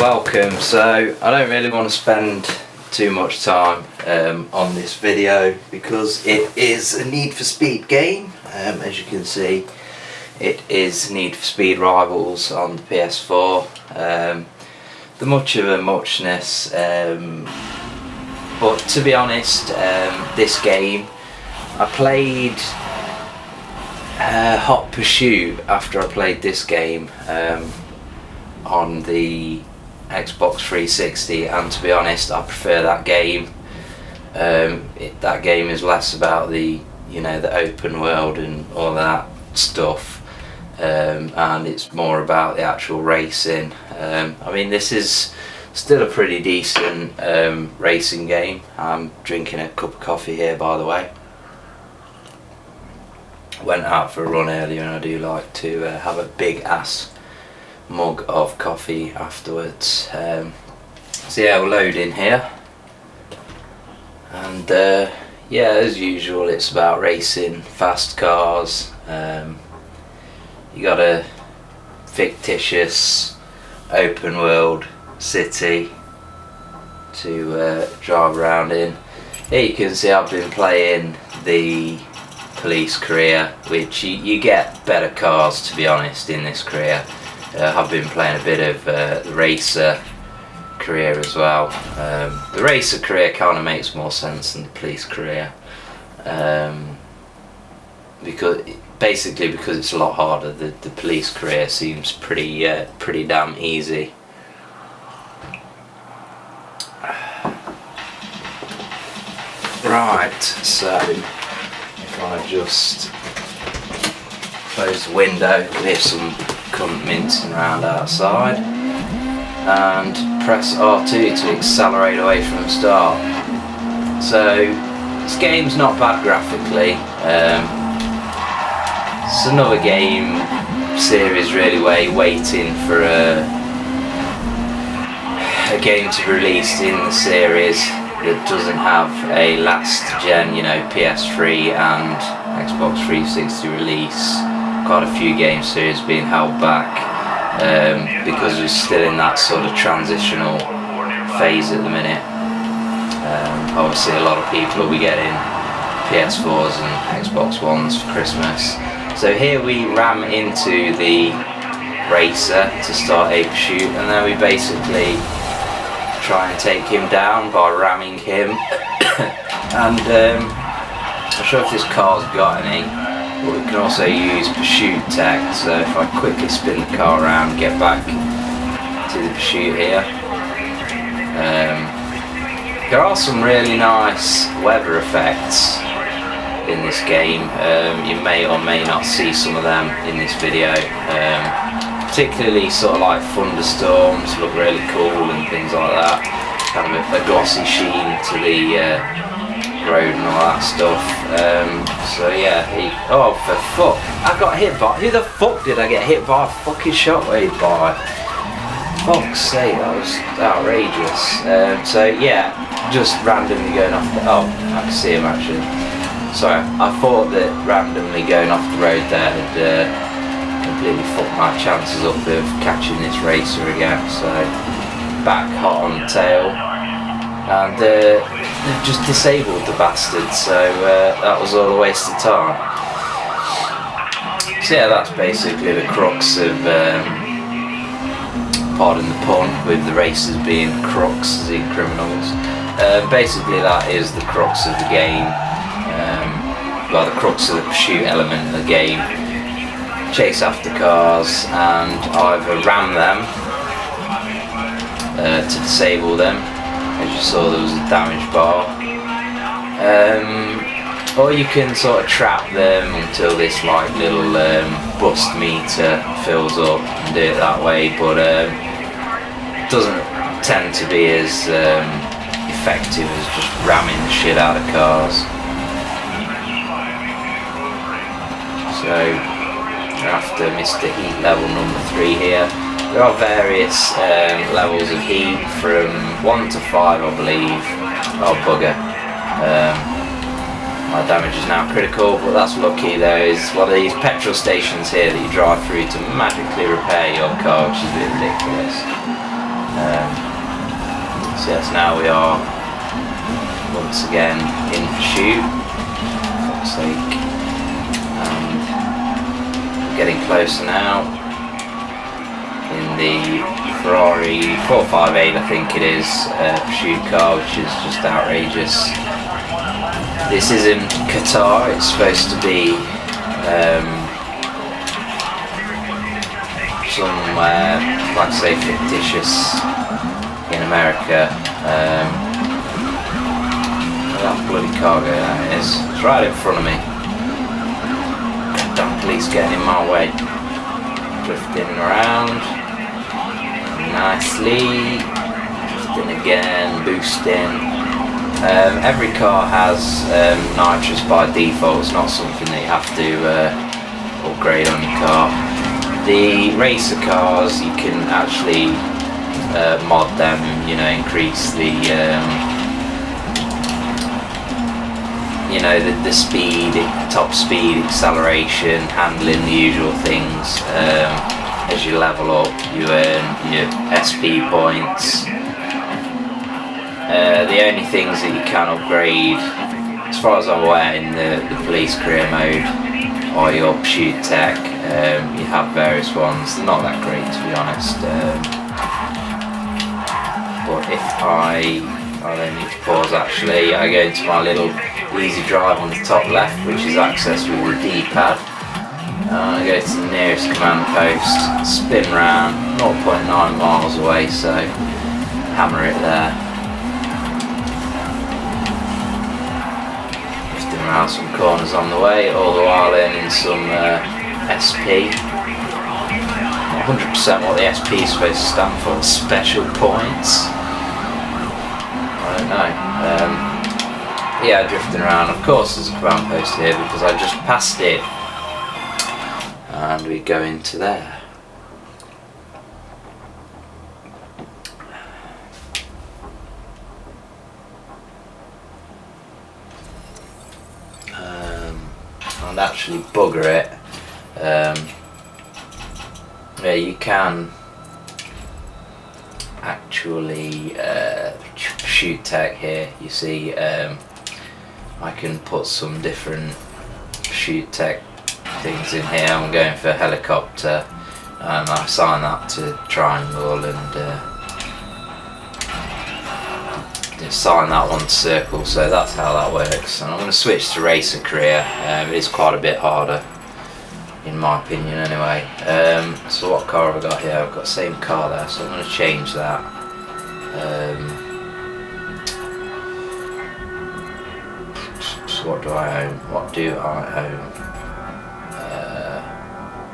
Welcome. So I don't really want to spend too much time on this video because it is a Need for Speed game. As you can see, it is Need for Speed Rivals on the PS4. The much of a muchness, but to be honest, this game I played Hot Pursuit after I played this game on the Xbox 360, and to be honest, I prefer that game. That game is less about the open world and all that stuff, and it's more about the actual racing. I mean, this is still a pretty decent racing game. I'm drinking a cup of coffee here, by the way. Went out for a run earlier, and I do like to have a big ass mug of coffee afterwards. So yeah, we'll load in here, and yeah, as usual, it's about racing fast cars. You got a fictitious open world city to drive around in. Here you can see I've been playing the police career, which you get better cars, to be honest, in this career. I've been playing a bit of the racer career as well. The racer career kind of makes more sense than the police career, because it's a lot harder. The police career seems pretty damn easy. Right, so if I just close the window, there's some cunt mincing around outside, and press R2 to accelerate away from the start. So this game's not bad graphically. It's another game series really waiting for a game to be released in the series that doesn't have a last gen, PS3 and Xbox 360 release. Quite a few game series being held back because we're still in that sort of transitional phase at the minute. Obviously a lot of people will be getting PS4s and Xbox Ones for Christmas. So here we ram into the racer to start a pursuit, and then we basically try and take him down by ramming him. And I'm not sure if this car's got any, but we can also use pursuit tech. So if I quickly spin the car around, get back to the pursuit here. There are some really nice weather effects in this game. You may or may not see some of them in this video. Particularly sort of like thunderstorms look really cool and things like that. Kind of a glossy sheen to the road and all that stuff. So yeah, oh for fuck, I got hit by, who the fuck did I get hit by a fucking shockwave by? Fuck's sake, that was outrageous. So yeah, just randomly going off the, oh, I can see him actually. Sorry, I thought that randomly going off the road there had completely fucked my chances up of catching this racer again. So back hot on the tail, and they've just disabled the bastard, so that was all a waste of time. So yeah, that's basically the crux of, pardon the pun, with the racers being crooks as in criminals. Basically that is the crux of the game, well, the crux of the pursuit element of the game. Chase after cars and either ram them to disable them, as you saw there was a damage bar, or you can sort of trap them until this like little bust meter fills up and do it that way, but it doesn't tend to be as effective as just ramming the shit out of cars. So after Mr. Heat level number 3 here, there are various levels of heat from 1 to 5, I believe. Oh bugger, my damage is now critical, but that's lucky. There is one of these petrol stations here that you drive through to magically repair your car, which is a bit ridiculous. So now we are once again in pursuit, for fuck's sake, and getting closer now in the Ferrari 458, I think it is, pursuit car, which is just outrageous. This is in Qatar. It's supposed to be somewhere, like I say, fictitious in America. That bloody cargo, that is. It's right in front of me. Damn police getting in my way. Drifting around nicely. Drifting again, boosting. Every car has nitrous by default. It's not something that you have to upgrade on your car. The racer cars, you can actually mod them, you know, increase the the speed, top speed, acceleration, handling, the usual things. As you level up, you earn your SP points. The only things that you can upgrade, as far as I'm aware, in the police career mode are your pursuit tech. You have various ones. They're not that great, to be honest. But if I don't need to pause actually, I go into my little easy drive on the top left, which is accessed with the D-pad. I go to the nearest command post, spin round, 0.9 miles away, so hammer it there. Drifting around some corners on the way, all the while earning some SP. Not 100% what the SP is supposed to stand for, special points. I don't know. Yeah, drifting around. Of course there's a command post here because I just passed it. And we go into there. And actually bugger it. Yeah, you can actually shoot tech here. You see, I can put some different shoot tech things in here. I'm going for helicopter, and I assign that to triangle, and assign that one to circle. So that's how that works. And I'm going to switch to racer career. It's quite a bit harder, in my opinion, anyway. So what car have I got here? I've got the same car there, so I'm going to change that. So what do I own? What do I own?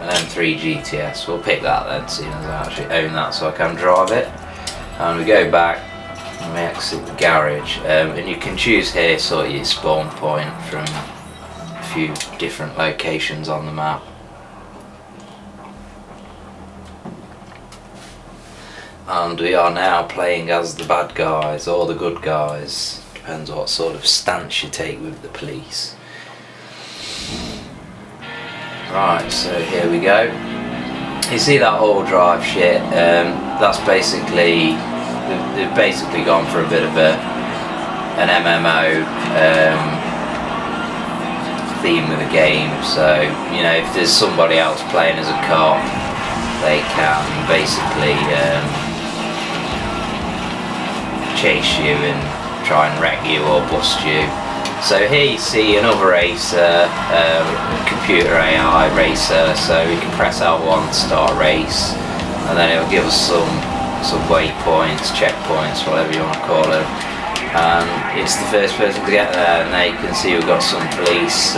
An M3 GTS. We'll pick that then, seeing as I actually own that, so I can drive it. And we go back and we exit the garage. And you can choose here sort of your spawn point from a few different locations on the map. And we are now playing as the bad guys or the good guys. Depends what sort of stance you take with the police. Right, so here we go. You see that all drive shit? That's basically, they've basically gone for a bit of an MMO theme with the game. So, you know, if there's somebody else playing as a cop, they can basically chase you and try and wreck you or bust you. So here you see another racer, computer AI racer, so we can press L1 to start a race, and then it'll give us some waypoints, checkpoints, whatever you want to call them, and it's the first person to get there. And there you can see we've got some police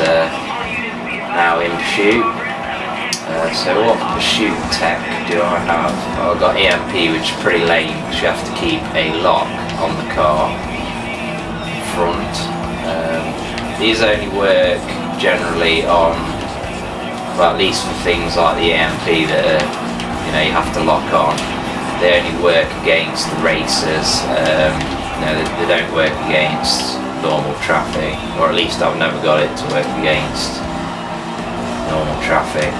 now in pursuit. So what pursuit tech do I have? Well, I've got EMP, which is pretty lame because you have to keep a lock on the car front. These only work generally on, well, at least for things like the EMP that are, you know, you have to lock on. They only work against the racers. You know, they don't work against normal traffic, or at least I've never got it to work against normal traffic.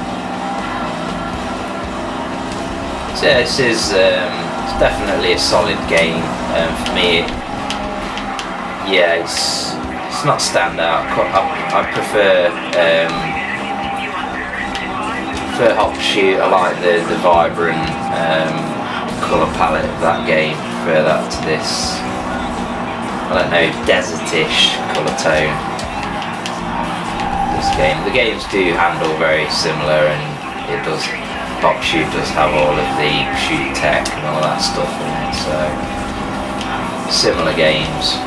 So this is It's definitely a solid game. For me, yeah, it's not standout. I prefer Hop Shoot. I like the vibrant colour palette of that game. Prefer that to this, I don't know, desertish colour tone. This game. The games do handle very similar, and it does. Hop Shoot does have all of the shoot tech and all that stuff in it, so similar games.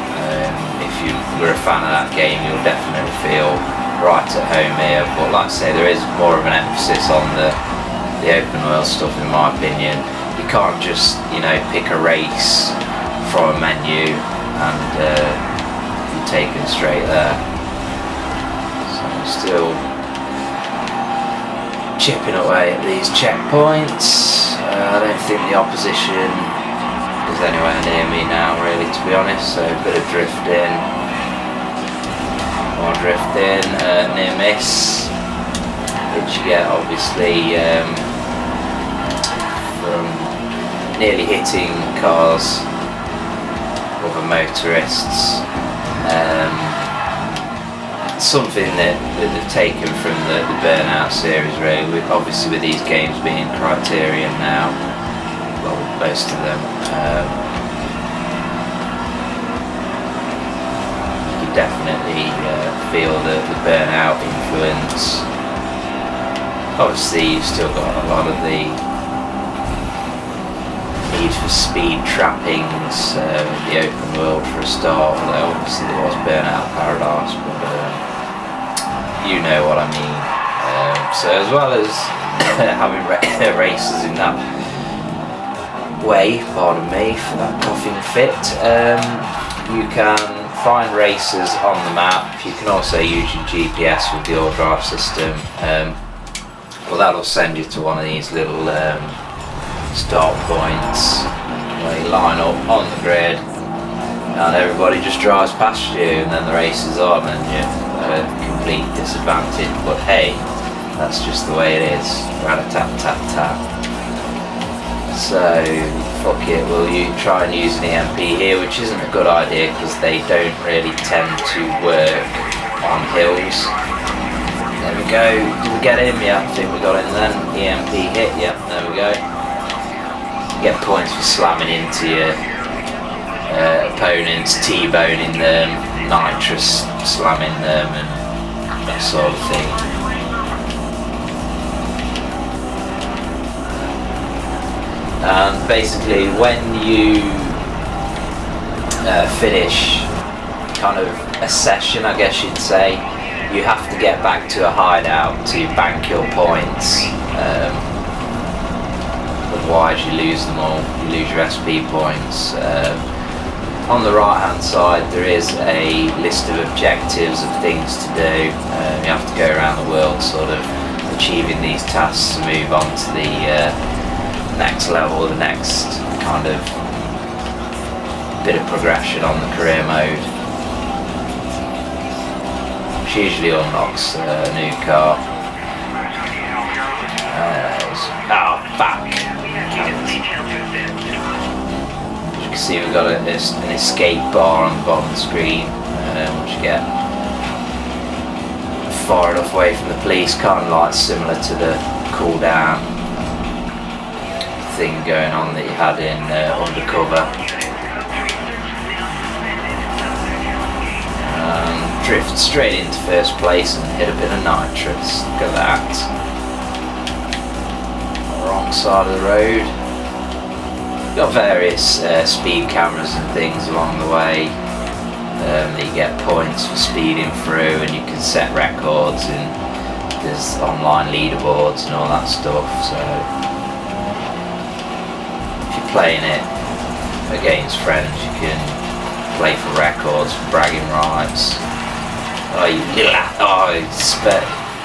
If you were a fan of that game, you'll definitely feel right at home here. But like I say, there is more of an emphasis on the open world stuff, in my opinion. You can't just, you know, pick a race from a menu and you're taken straight there. So I'm still chipping away at these checkpoints. I don't think the opposition is anywhere near me now, really, to be honest. So a bit of drifting, more drifting, near miss, which you get obviously from nearly hitting cars, other motorists. Something that they've taken from the Burnout series, really, obviously with these games being Criterion now, well, most of them. You can definitely feel the Burnout influence. Obviously you've still got a lot of the Need for Speed trappings, the open world for a start, although obviously there was Burnout Paradise, but you know what I mean. So as well as having races in that way, pardon me for that coughing fit, you can find races on the map. You can also use your GPS with the all-drive system. Well, that'll send you to one of these little start points where you line up on the grid and everybody just drives past you, and then the race is on and you're at a complete disadvantage. But hey, that's just the way it is. Rat-a-tat-tat-tat. So fuck it, we'll try and use an EMP here, which isn't a good idea because they don't really tend to work on hills. There we go. Did we get him? Yeah, I think we got him then. EMP hit. Yep, there we go. You get points for slamming into your opponents, T-boning them, nitrous slamming them, and that sort of thing. And basically, when you finish kind of a session, I guess you'd say, you have to get back to a hideout to bank your points. Otherwise you lose them all, you lose your SP points. On the right hand side there is a list of objectives of things to do. You have to go around the world sort of achieving these tasks to move on to the next level, the next kind of bit of progression on the career mode, which usually unlocks a new car. Oh fuck! As you can see, we've got an escape bar on the bottom of the screen, which you get far enough away from the police, kind of like similar to the cooldown thing going on that you had in Undercover. Drift straight into first place and hit a bit of nitrous. Look at that. Wrong side of the road. Got various speed cameras and things along the way that you get points for speeding through, and you can set records, and there's online leaderboards and all that stuff. So if you're playing it against friends, you can play for records, for bragging rights. Oh, you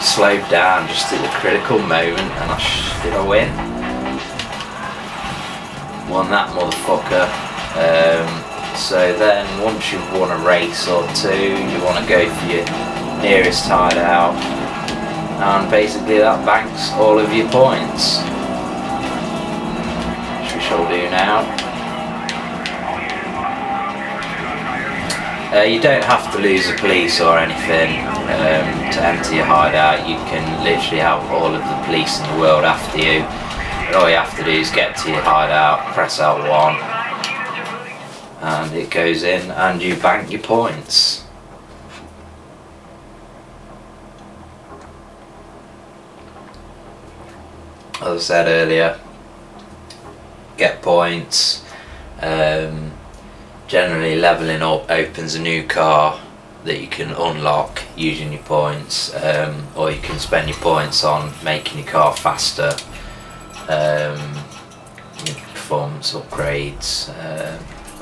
slowed down just at the critical moment, and did I win? Won that motherfucker. So then once you've won a race or two, you want to go for your nearest hideout, and basically that banks all of your points, which we shall do now. You don't have to lose the police or anything to enter your hideout. You can literally have all of the police in the world after you, and all you have to do is get to your hideout, press L1, and it goes in and you bank your points. As I said earlier, get points. Generally leveling up opens a new car that you can unlock using your points, or you can spend your points on making your car faster, your performance upgrades,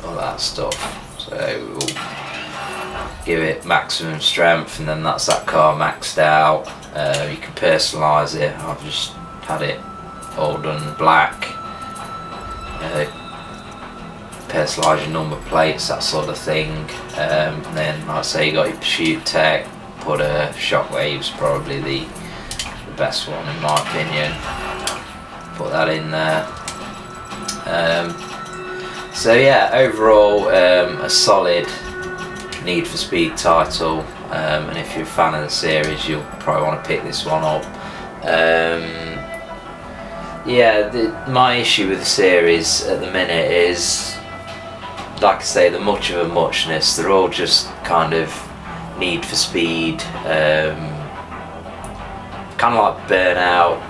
all that stuff. So we'll give it maximum strength, and then that's that car maxed out. You can personalise it. I've just had it all done black. Personalise your number plates, that sort of thing. And then, like I say, you got your pursuit tech. Put Shockwave's probably the best one in my opinion. Put that in there. So yeah, overall a solid Need for Speed title. And if you're a fan of the series, you'll probably want to pick this one up. Yeah, my issue with the series at the minute is, like I say, the much of a muchness. They're all just kind of Need for Speed, kind of like Burnout.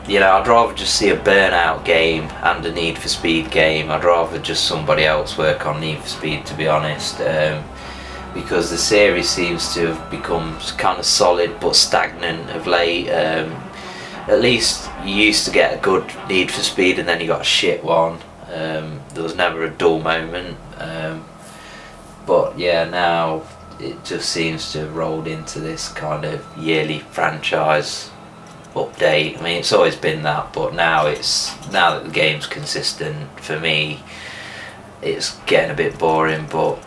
You know, I'd rather just see a Burnout game and a Need for Speed game. I'd rather just somebody else work on Need for Speed, to be honest, because the series seems to have become kind of solid but stagnant of late. At least you used to get a good Need for Speed and then you got a shit one. There was never a dull moment, but yeah, now it just seems to have rolled into this kind of yearly franchise update. I mean, it's always been that, but now that the game's consistent, for me it's getting a bit boring. But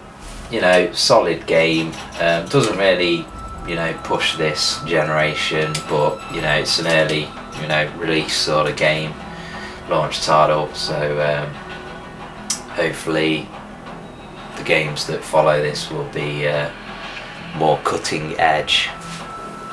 you know, solid game. Doesn't really, you know, push this generation, but you know, it's an early, you know, release sort of game, launch title. So hopefully the games that follow this will be more cutting edge.